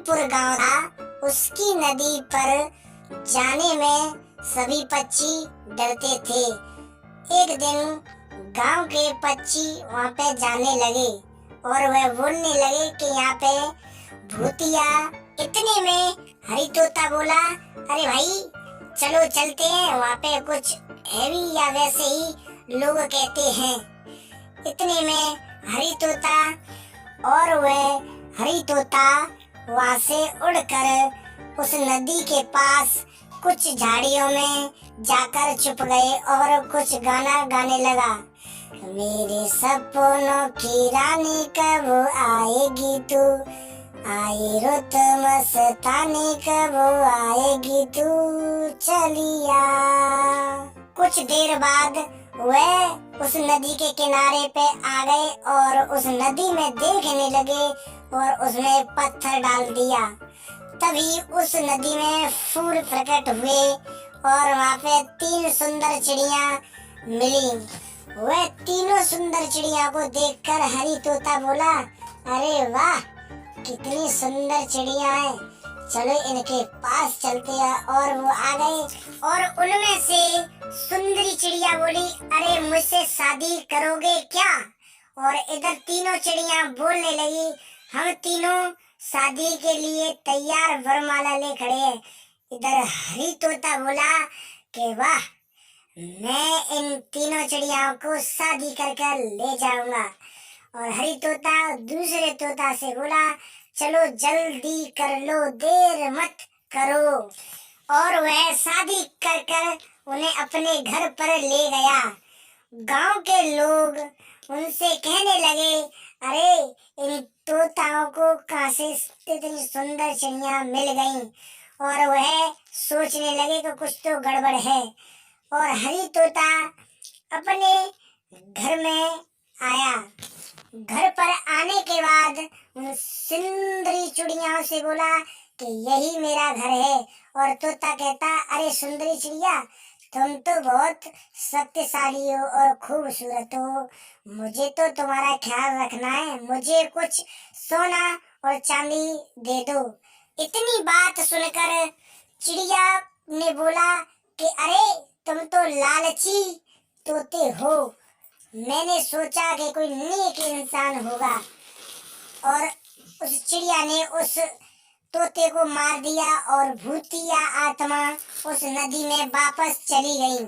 रतनपुर गांव था। उसकी नदी पर जाने में सभी पक्षी डरते थे। एक दिन गांव के पक्षी वहां पे जाने लगे और वह बोलने लगे कि यहाँ पे भूतिया। इतने में हरी तोता बोला, अरे भाई चलो चलते हैं, वहाँ पे कुछ हैवी या वैसे ही लोग कहते हैं। इतने में हरी तोता और वह हरी तोता वहाँ से उड़कर उस नदी के पास कुछ झाड़ियों में जाकर छुप गए और कुछ गाना गाने लगा। मेरे सपनों की रानी कब आएगी तू, आई रुत मस्तानी कब आएगी तू चलिया। कुछ देर बाद वह उस नदी के किनारे पे आ गए और उस नदी में देखने लगे और उसमें पत्थर डाल दिया। तभी उस नदी में फूल प्रकट हुए और वहाँ पे 3 सुंदर चिड़िया मिली। वह तीनों सुंदर चिड़िया को देखकर हरी तोता बोला, अरे वाह कितनी सुंदर चिड़िया है, चलो इनके पास चलते हैं। और वो आ गए और उनमें से सुंदरी चिड़िया बोली, अरे मुझसे शादी करोगे क्या? और इधर तीनों चिड़िया बोलने लगी, हम तीनों शादी के लिए तैयार वरमाला ले खड़े हैं। इधर हरी तोता बोला कि वाह मैं इन तीनों चिड़ियाओं को शादी कर कर ले जाऊंगा। और हरी तोता दूसरे तोता से बोला, चलो जल्दी कर लो, देर मत करो। और वह शादी कर कर उन्हें अपने घर पर ले गया। गांव के लोग उनसे कहने लगे, अरे इन तोताओं को कहाँ से इतनी सुंदर चिड़िया मिल गईं? और वह सोचने लगे कि कुछ तो गड़बड़ है। और हरी तोता अपने घर में आया। घर पर आने के बाद उन सुंदरी चिड़ियाओं से बोला कि यही मेरा घर है। और तोता कहता, अरे सुंदरी चिड़िया तुम तो बहुत शक्तिशाली हो और खूबसूरत हो, मुझे तो तुम्हारा ख्याल रखना है, मुझे कुछ सोना और चांदी दे दो। इतनी बात सुनकर चिड़िया ने बोला कि अरे तुम तो लालची तोते हो, मैंने सोचा कि कोई नेक इंसान होगा। और उस चिड़िया ने उस तोते को मार दिया और भूतिया आत्मा उस नदी में वापस चली गई।